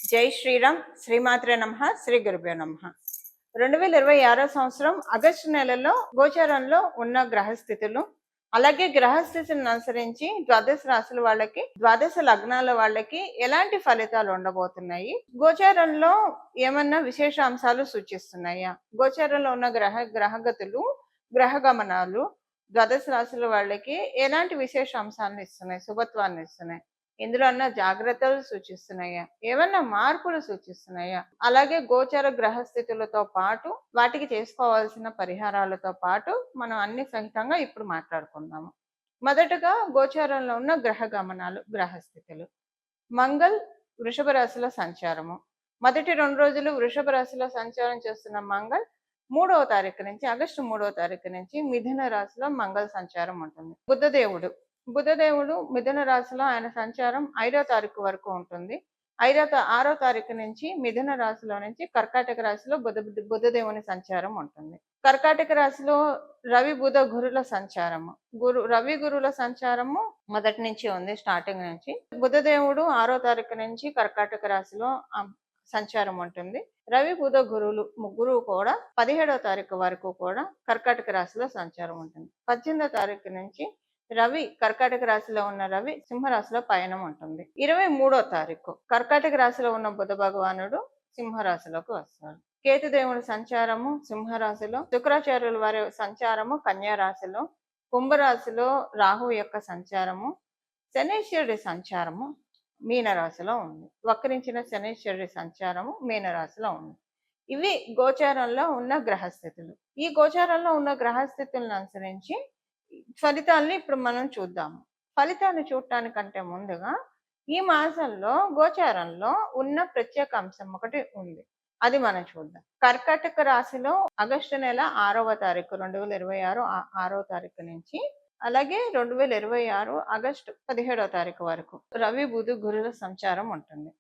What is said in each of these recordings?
జై శ్రీరామ్. శ్రీమాత్రే నమః. శ్రీ గురుభ్యో నమః. 2026 సంవత్సరం ఆగస్టు నెలలో గోచారంలో ఉన్న గ్రహస్థితులు, అలాగే గ్రహస్థితులను అనుసరించి ద్వాదశ రాశుల వాళ్ళకి, ద్వాదశ లగ్నాల వాళ్ళకి ఎలాంటి ఫలితాలు ఉండబోతున్నాయి, గోచారంలో ఏమన్నా విశేష అంశాలు సూచిస్తున్నాయా, గోచారంలో ఉన్న గ్రహగతులు, గ్రహ గమనాలు ద్వాదశ రాశుల వాళ్ళకి ఎలాంటి విశేష అంశాలను ఇస్తున్నాయి, శుభత్వాన్ని ఇస్తున్నాయి, ఇందులో అన్న జాగ్రత్తలు సూచిస్తున్నాయా, ఏమన్నా మార్పులు సూచిస్తున్నాయా, అలాగే గోచర గ్రహస్థితులతో పాటు వాటికి చేసుకోవాల్సిన పరిహారాలతో పాటు మనం అన్ని సహితంగా ఇప్పుడు మాట్లాడుకుందాము. మొదటగా గోచారంలో ఉన్న గ్రహ గమనాలు, గ్రహస్థితులు. మంగళ్ వృషభ రాశిలో సంచారము. మొదటి 2 రోజులు వృషభ రాశిలో సంచారం చేస్తున్న మంగళ్ 3వ తారీఖు నుంచి, ఆగస్టు 3వ తారీఖు నుంచి మిథున రాశిలో మంగళ సంచారం ఉంటుంది. బుధదేవుడు మిథున రాశిలో ఆయన సంచారం 5వ తారీఖు వరకు ఉంటుంది. 6వ తారీఖు నుంచి మిథున రాశిలో నుంచి కర్కాటక రాశిలో బుధదేవుని సంచారం ఉంటుంది. కర్కాటక రాశిలో రవి బుధ గురుల సంచారము, రవి గురుల సంచారము మొదటి నుంచి ఉంది, స్టార్టింగ్ నుంచి. బుధదేవుడు 6వ తారీఖు నుంచి కర్కాటక రాశిలో సంచారం ఉంటుంది. రవి బుధ గురువులు ముగ్గురు కూడా 17వ తారీఖు వరకు కూడా కర్కాటక రాశిలో సంచారం ఉంటుంది. 18వ తారీఖు నుంచి రవి కర్కాటక రాశిలో ఉన్న రవి సింహరాశిలో పయనం ఉంటుంది. 23వ తారీఖు కర్కాటక రాశిలో ఉన్న బుధ భగవానుడు సింహరాశిలోకి వస్తాడు. కేతుదేవుని సంచారము సింహరాశిలో, శుక్రాచార్యుల వారి సంచారము కన్యా రాశిలో, కుంభరాశిలో రాహు యొక్క సంచారము, శనీశ్వరుడి సంచారము మీనరాశిలో ఉంది. వక్రించిన శనీశ్వరుడి సంచారము మీనరాశిలో ఉంది. ఇవి గోచారంలో ఉన్న గ్రహస్థితులు. ఈ గోచారంలో ఉన్న గ్రహస్థితులను అనుసరించి ఫలితాలని ఇప్పుడు మనం చూద్దాము. ఫలితాన్ని చూడటానికంటే ముందుగా ఈ మాసంలో గోచారంలో ఉన్న ప్రత్యేక అంశం ఒకటి ఉంది, అది మనం చూద్దాం. కర్కాటక రాశిలో ఆగస్టు నెల 6వ తారీఖు 2026 6వ తారీఖు నుంచి, అలాగే 2026 ఆగస్టు 17వ తారీఖు వరకు రవి బుధ గురుల సంచారం ఉంటుంది.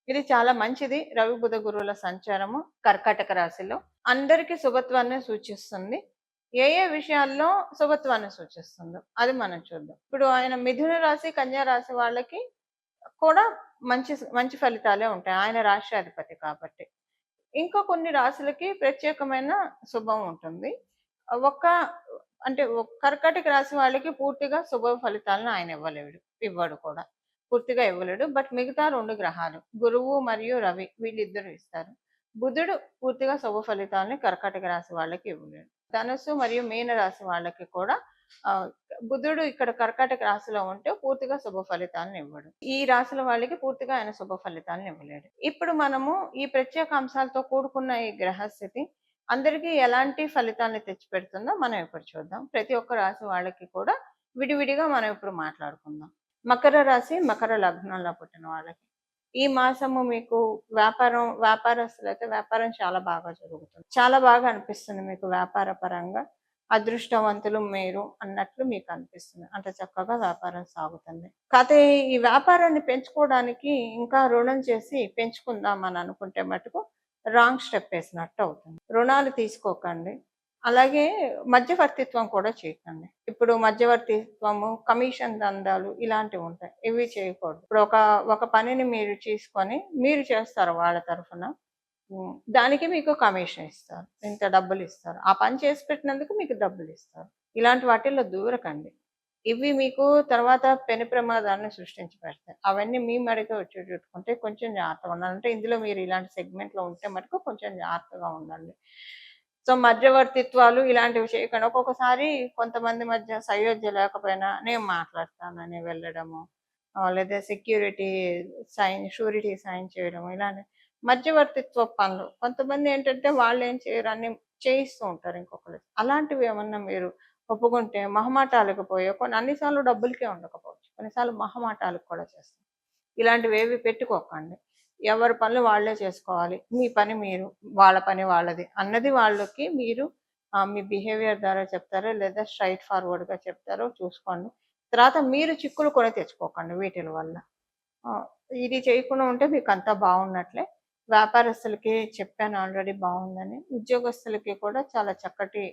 ఇది చాలా మంచిది. రవి బుధ గురువుల సంచారము కర్కాటక రాశిలో అందరికీ శుభత్వాన్ని సూచిస్తుంది. ఏ ఏ విషయాల్లో శుభత్వాన్ని సూచిస్తుందో అది మనం చూద్దాం. ఇప్పుడు ఆయన మిథున రాశి కన్యా రాశి వాళ్ళకి కూడా మంచి మంచి ఫలితాలే ఉంటాయి, ఆయన రాష్ట్రాధిపతి కాబట్టి. ఇంకా కొన్ని రాశులకి ప్రత్యేకమైన శుభం ఉంటుంది. అంటే కర్కాటక రాశి వాళ్ళకి పూర్తిగా శుభ ఫలితాలను ఆయన ఇవ్వడు కూడా, పూర్తిగా ఇవ్వలేడు. బట్ మిగతా 2 గ్రహాలు గురువు మరియు రవి వీళ్ళిద్దరూ ఇస్తారు. బుధుడు పూర్తిగా శుభ ఫలితాలని కర్కాటక రాశి వాళ్ళకి ఇవ్వలేడు. ధనుస్సు మరియు మీన రాశి వాళ్ళకి కూడా బుధుడు ఇక్కడ కర్కాటక రాశిలో ఉంటే పూర్తిగా శుభ ఫలితాలను ఇవ్వడు. ఈ రాశుల వాళ్ళకి పూర్తిగా ఆయన శుభ ఫలితాలను ఇవ్వలేడు. ఇప్పుడు మనము ఈ ప్రత్యేక అంశాలతో కూడుకున్న ఈ గ్రహస్థితి అందరికీ ఎలాంటి ఫలితాలను తెచ్చిపెడుతుందో మనం ఇప్పుడు చూద్దాం. ప్రతి ఒక్క రాశి వాళ్ళకి కూడా విడివిడిగా మనం ఇప్పుడు మాట్లాడుకుందాం. మకర రాశి, మకర లగ్నంలో పుట్టిన వాళ్ళకి ఈ మాసము మీకు వ్యాపారస్తులు అయితే వ్యాపారం చాలా బాగా జరుగుతుంది, చాలా బాగా అనిపిస్తుంది మీకు. వ్యాపార పరంగా అదృష్టవంతులు మీరు అన్నట్లు మీకు అనిపిస్తుంది, అంత చక్కగా వ్యాపారం సాగుతుంది. కాకపోతే ఈ వ్యాపారాన్ని పెంచుకోవడానికి ఇంకా రుణం చేసి పెంచుకుందాం అని అనుకుంటే మటుకు రాంగ్ స్టెప్ వేసినట్టు అవుతుంది. రుణాలు తీసుకోకండి, అలాగే మధ్యవర్తిత్వం కూడా చేయకండి. ఇప్పుడు మధ్యవర్తిత్వము, కమిషన్ దందాలు ఇలాంటివి ఉంటాయి, ఇవి చేయకూడదు. ఇప్పుడు ఒక పనిని మీరు తీసుకొని మీరు చేస్తారు వాళ్ళ తరఫున, దానికి మీకు కమిషన్ ఇస్తారు, ఇంత డబ్బులు ఇస్తారు, ఆ పని చేసి పెట్టినందుకు మీకు డబ్బులు ఇస్తారు. ఇలాంటి వాటిల్లో దూరకండి. ఇవి మీకు తర్వాత పెను ప్రమాదాలను సృష్టించి పెడతాయి. అవన్నీ మీ మడిగా వచ్చేటట్టుకుంటే కొంచెం జాగ్రత్తగా ఉండాలంటే, ఇందులో మీరు ఇలాంటి సెగ్మెంట్లో ఉంటే మటుకు కొంచెం జాగ్రత్తగా ఉండండి. సో మధ్యవర్తిత్వాలు ఇలాంటివి చేయకండి. ఒక్కొక్కసారి కొంతమంది మధ్య సయోధ్య లేకపోయినా నేను మాట్లాడతానని వెళ్ళడము, లేదా షూరిటీ సైన్ చేయడము, ఇలాంటి మధ్యవర్తిత్వ పనులు. కొంతమంది ఏంటంటే వాళ్ళు ఏం చేయరు, అన్ని చేయిస్తూ ఉంటారు ఇంకొకరు. అలాంటివి ఏమన్నా మీరు ఒప్పుకుంటే మొహమాటాలకు అన్నిసార్లు డబ్బులకే ఉండకపోవచ్చు, కొన్నిసార్లు మొహమాటాలకు కూడా చేస్తాం. ఇలాంటివి ఏవి పెట్టుకోకండి. ఎవరి పనులు వాళ్ళే చేసుకోవాలి, మీ పని మీరు, వాళ్ళ పని వాళ్ళది అన్నది వాళ్ళకి మీరు మీ బిహేవియర్ ద్వారా చెప్తారో లేదా స్ట్రైట్ ఫార్వర్డ్గా చెప్తారో చూసుకోండి. తర్వాత మీరు చిక్కులు కూడా తెచ్చుకోకండి వీటి వల్ల. ఇది చేయకుండా ఉంటే మీకు అంతా బాగున్నట్లే. వ్యాపారస్తులకి చెప్పాను ఆల్రెడీ బాగుందని. ఉద్యోగస్తులకి కూడా చాలా చక్కటి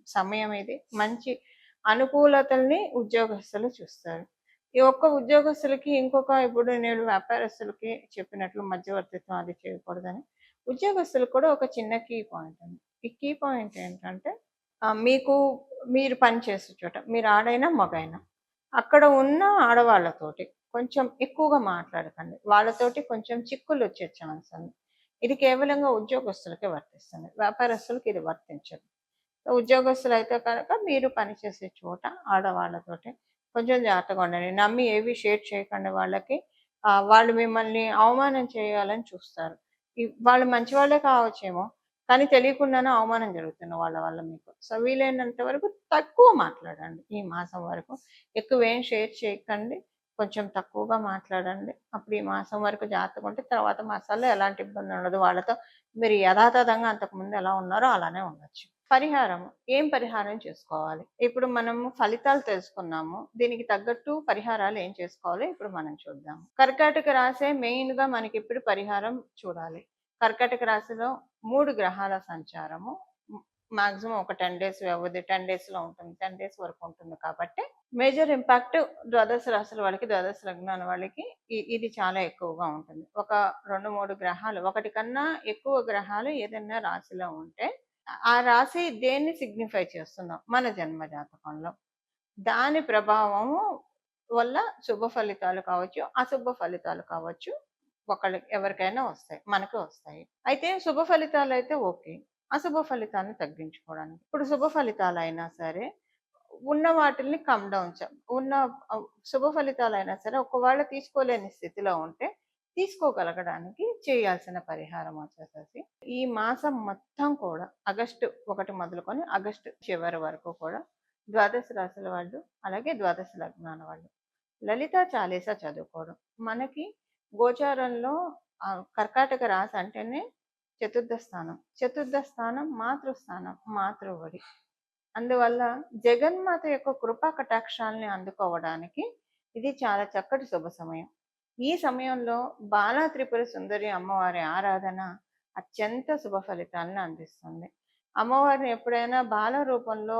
సమయం ఇది, మంచి అనుకూలతల్ని ఉద్యోగస్తులు చూస్తారు. ఈ ఒక్క ఉద్యోగస్తులకి ఇంకొక ఇప్పుడు నేను వ్యాపారస్తులకి చెప్పినట్లు మధ్యవర్తిత్వం అది చేయకూడదని. ఉద్యోగస్తులకు కూడా ఒక చిన్న కీ పాయింట్ ఉంది. ఈ కీ పాయింట్ ఏంటంటే మీకు మీరు పని చేసే చోట మీరు ఆడైనా, మగైనా అక్కడ ఉన్న ఆడవాళ్ళతోటి కొంచెం ఎక్కువగా మాట్లాడకండి. వాళ్ళతోటి కొంచెం చిక్కులొచ్చే ఛాన్స్ ఉంది. ఇది కేవలంగా ఉద్యోగస్తులకే వర్తిస్తుంది. వ్యాపారస్తులకి ఇది వర్తించదు. ఉద్యోగస్తులైతే కనుక మీరు పనిచేసే చోట ఆడవాళ్ళతోటి కొంచెం జాగ్రత్తగా ఉండండి. నమ్మి ఏవి షేర్ చేయకండి వాళ్ళకి. వాళ్ళు మిమ్మల్ని అవమానం చేయాలని చూస్తారు. వాళ్ళు మంచివాళ్ళే కావచ్చేమో, కానీ తెలియకుండానే అవమానం జరుగుతుంది వాళ్ళ వల్ల మీకు. సో, వీలైనంత వరకు తక్కువ మాట్లాడండి ఈ మాసం వరకు. ఎక్కువేం షేర్ చేయకండి. కొంచెం తక్కువగా మాట్లాడండి. అప్పుడు ఈ మాసం వరకు జాగ్రత్తగా ఉంటే తర్వాత మాసాల్లో ఎలాంటి ఇబ్బంది ఉండదు. వాళ్ళతో మీరు యథాతథంగా అంతకుముందు ఎలా ఉన్నారో అలానే ఉండొచ్చు. పరిహారం. ఏం పరిహారం చేసుకోవాలి? ఇప్పుడు మనము ఫలితాలు తెలుసుకున్నాము. దీనికి తగ్గట్టు పరిహారాలు ఏం చేసుకోవాలో ఇప్పుడు మనం చూద్దాం. కర్కాటక రాశే మెయిన్‌గా మనకిప్పుడు పరిహారం చూడాలి. కర్కాటక రాశిలో 3 గ్రహాల సంచారము. మాక్సిమం ఒక 10 డేస్ వ్యవధి 10 డేస్‌లో ఉంటుంది. 10 డేస్ వరకు ఉంటుంది కాబట్టి మేజర్ ఇంపాక్ట్ ద్వాదశ రాశుల వాళ్ళకి, ద్వాదశ లగ్నాల వాళ్ళకి ఇది చాలా ఎక్కువగా ఉంటుంది. ఒక 2, 3 గ్రహాలు, ఒకటి కన్నా ఎక్కువ గ్రహాలు ఏదైనా రాశిలో ఉంటే ఆ రాశి దేన్ని సిగ్నిఫై చేస్తుందో మన జన్మ జాతకంలో దాని ప్రభావము వల్ల శుభ ఫలితాలు కావచ్చు, అశుభ ఫలితాలు కావచ్చు. ఒకళ్ళకి ఎవరికైనా వస్తాయి. మనకు వస్తాయి. అయితే శుభ ఫలితాలు అయితే ఓకే. అశుభ ఫలితాలను తగ్గించుకోవడానికి. ఇప్పుడు శుభ ఫలితాలైనా సరే ఉన్న వాటిల్ని కమ్ డౌన్ ఉన్న శుభ ఫలితాలైనా సరే ఒకవేళ తీసుకోలేని స్థితిలో ఉంటే తీసుకోగలగడానికి చేయాల్సిన పరిహారం వచ్చేసేసి ఈ మాసం మొత్తం కూడా ఆగస్టు 1 మొదలుకొని ఆగస్టు చివరి వరకు కూడా ద్వాదశ రాశుల వాళ్ళు అలాగే ద్వాదశ లగ్నాల వాళ్ళు లలితా చాలీసా చదువుకోవడం. మనకి గోచారంలో కర్కాటక రాశి అంటేనే చతుర్థ స్థానం. చతుర్థ స్థానం మాతృస్థానం, మాతృవడి. అందువల్ల జగన్మాత యొక్క కృపా కటాక్షాలని అందుకోవడానికి ఇది చాలా చక్కటి శుభ సమయం. ఈ సమయంలో బాలా త్రిపుర సుందరి అమ్మవారి ఆరాధన అత్యంత శుభ ఫలితాలను అందిస్తుంది. అమ్మవారిని ఎప్పుడైనా బాల రూపంలో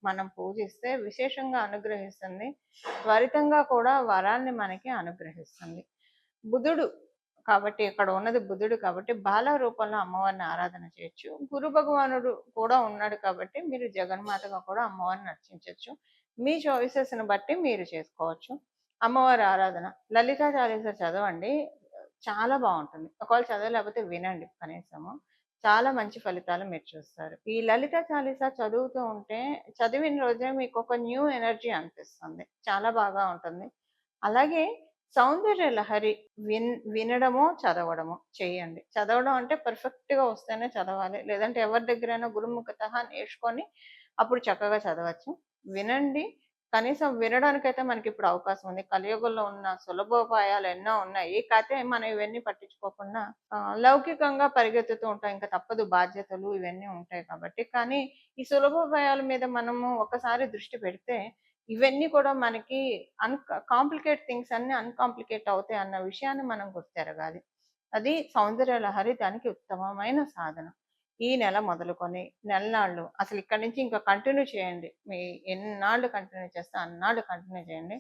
మనం పూజిస్తే విశేషంగా అనుగ్రహిస్తుంది. త్వరితంగా కూడా వరాల్ని మనకి అనుగ్రహిస్తుంది. బుధుడు కాబట్టి ఇక్కడ ఉన్నది బుధుడు కాబట్టి బాల రూపంలో అమ్మవారిని ఆరాధన చేయొచ్చు. గురు భగవానుడు కూడా ఉన్నాడు కాబట్టి మీరు జగన్మాతగా కూడా అమ్మవారిని అర్చించవచ్చు. మీ చాయిసెస్ని బట్టి మీరు చేసుకోవచ్చు. అమ్మవారి ఆరాధన లలితా చాలీస చదవండి. చాలా బాగుంటుంది. ఒకవేళ చదవలేకపోతే వినండి కనీసము. చాలా మంచి ఫలితాలు మీరు చూస్తారు. ఈ లలిత చాలీస చదువుతూ ఉంటే చదివిన రోజే మీకు ఒక న్యూ ఎనర్జీ అనిపిస్తుంది. చాలా బాగా ఉంటుంది. అలాగే సౌందర్య లహరి వినడమో చదవడమో చేయండి. చదవడం అంటే పర్ఫెక్ట్గా వస్తేనే చదవాలి. లేదంటే ఎవరి దగ్గరైనా గురుముఖతః నేర్చుకొని అప్పుడు చక్కగా చదవచ్చు. వినండి. కనీసం వినడానికైతే మనకి ఇప్పుడు అవకాశం ఉంది. కలియుగంలో ఉన్న సులభోపాయాలు ఎన్నో ఉన్నాయి. కాకపోతే మనం ఇవన్నీ పట్టించుకోకుండా లౌకికంగా పరిగెత్తుతూ ఉంటాం. ఇంకా తప్పదు, బాధ్యతలు ఇవన్నీ ఉంటాయి కాబట్టి. కానీ ఈ సులభోపాయాల మీద మనము ఒకసారి దృష్టి పెడితే ఇవన్నీ కూడా మనకి కాంప్లికేట్ థింగ్స్ అన్ని అన్‌కాంప్లికేట్ అవుతాయి అన్న విషయాన్ని మనం గుర్తెరగాలి. అది సౌందర్య లహరి దానికి ఉత్తమమైన సాధన. ఈ నెల మొదలుకొని నెలనాళ్ళు అసలు ఇక్కడి నుంచి ఇంకా కంటిన్యూ చేయండి. మీ ఎన్నాళ్ళు కంటిన్యూ చేస్తే అన్నాళ్ళు కంటిన్యూ చేయండి.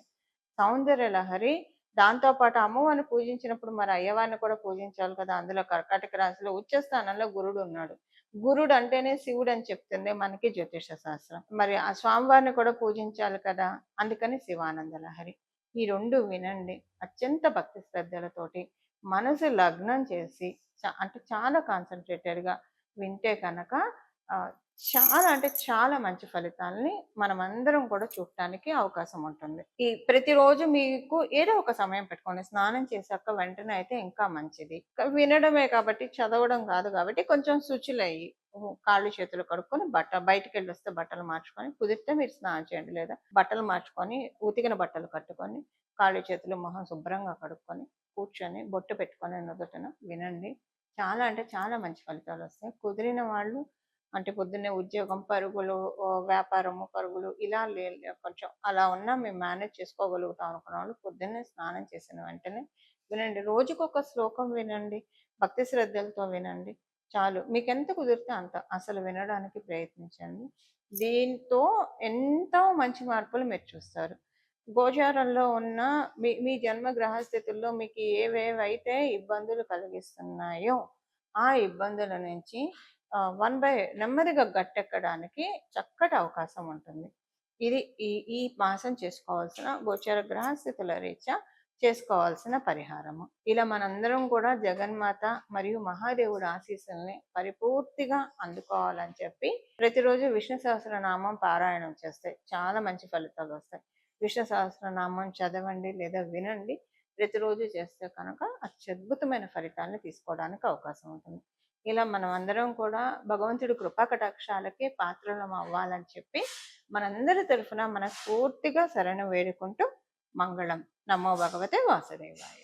సౌందర్య లహరి దాంతో పాటు అమ్మవారిని పూజించినప్పుడు మరి అయ్యవారిని కూడా పూజించాలి కదా! అందులో కర్కాటక రాశిలో ఉచ్చ స్థానంలో గురుడు ఉన్నాడు. గురుడు అంటేనే శివుడు అని చెప్తుంది మనకి జ్యోతిష శాస్త్రం. మరి ఆ స్వామివారిని కూడా పూజించాలి కదా! అందుకని శివానంద లహరి. ఈ 2 వినండి. అత్యంత భక్తి శ్రద్ధలతోటి మనసు లగ్నం చేసి అంటే చాలా కాన్సంట్రేటెడ్‌గా వింటే కనుక చాలా అంటే చాలా మంచి ఫలితాలని మనమందరం కూడా చూడటానికి అవకాశం ఉంటుంది. ఈ ప్రతిరోజు మీకు ఏదో ఒక సమయం పెట్టుకోండి. స్నానం చేశాక వెంటనే అయితే ఇంకా మంచిది. వినడమే కాబట్టి చదవడం కాదు కాబట్టి కొంచెం శుచులయ్యి కాళ్ళు చేతులు కడుక్కొని బయటికెళ్ళొస్తే బట్టలు మార్చుకొని కుదిరితే మీరు స్నానం చేయండి. లేదా బట్టలు మార్చుకొని ఉతికిన బట్టలు కట్టుకొని కాళ్ళు చేతులు మొహం శుభ్రంగా కడుక్కొని కూర్చొని బొట్టు పెట్టుకొని నుదుటన వినండి. చాలా అంటే చాలా మంచి ఫలితాలు వస్తాయి. కుదిరిన వాళ్ళు అంటే పొద్దున్నే ఉద్యోగం, పరుగులు, వ్యాపారము, పరుగులు ఇలా కొంచెం అలా ఉన్నా మేము మేనేజ్ చేసుకోగలుగుతాం అనుకున్న వాళ్ళు పొద్దున్నే స్నానం చేసిన వెంటనే వినండి. రోజుకొక శ్లోకం వినండి. భక్తి శ్రద్ధలతో వినండి. చాలు. మీకెంత కుదిరితే అంత అసలు వినడానికి ప్రయత్నించండి. దీంతో ఎంతో మంచి మార్పులు మీరు చూస్తారు. గోచారంలో ఉన్న మీ మీ జన్మ గ్రహస్థితుల్లో మీకు ఏవేవైతే ఇబ్బందులు కలిగిస్తున్నాయో ఆ ఇబ్బందుల నుంచి వన్ బై నెమ్మదిగా గట్టెక్కడానికి చక్కటి అవకాశం ఉంటుంది. ఇది ఈ ఈ మాసం చేసుకోవాల్సిన గోచర గ్రహస్థితుల రీత్యా చేసుకోవాల్సిన పరిహారము. ఇలా మనందరం కూడా జగన్మాత మరియు మహాదేవుడు ఆశీస్సుల్ని పరిపూర్తిగా అందుకోవాలని చెప్పి ప్రతిరోజు విష్ణు సహస్రనామం పారాయణం చేస్తే చాలా మంచి ఫలితాలు వస్తాయి. విష్ణు సహస్రనామం చదవండి లేదా వినండి. ప్రతిరోజు చేస్తే కనుక అత్యద్భుతమైన ఫలితాలను తీసుకోవడానికి అవకాశం ఉంటుంది. ఇలా మనం అందరం కూడా భగవంతుడి కృపా కటాక్షాలకి పాత్రలం అవ్వాలని చెప్పి మనందరి తరఫున మనస్ఫూర్తిగా శరణు వేడుకుంటూ మంగళం. నమో భగవతే వాసుదేవాయ.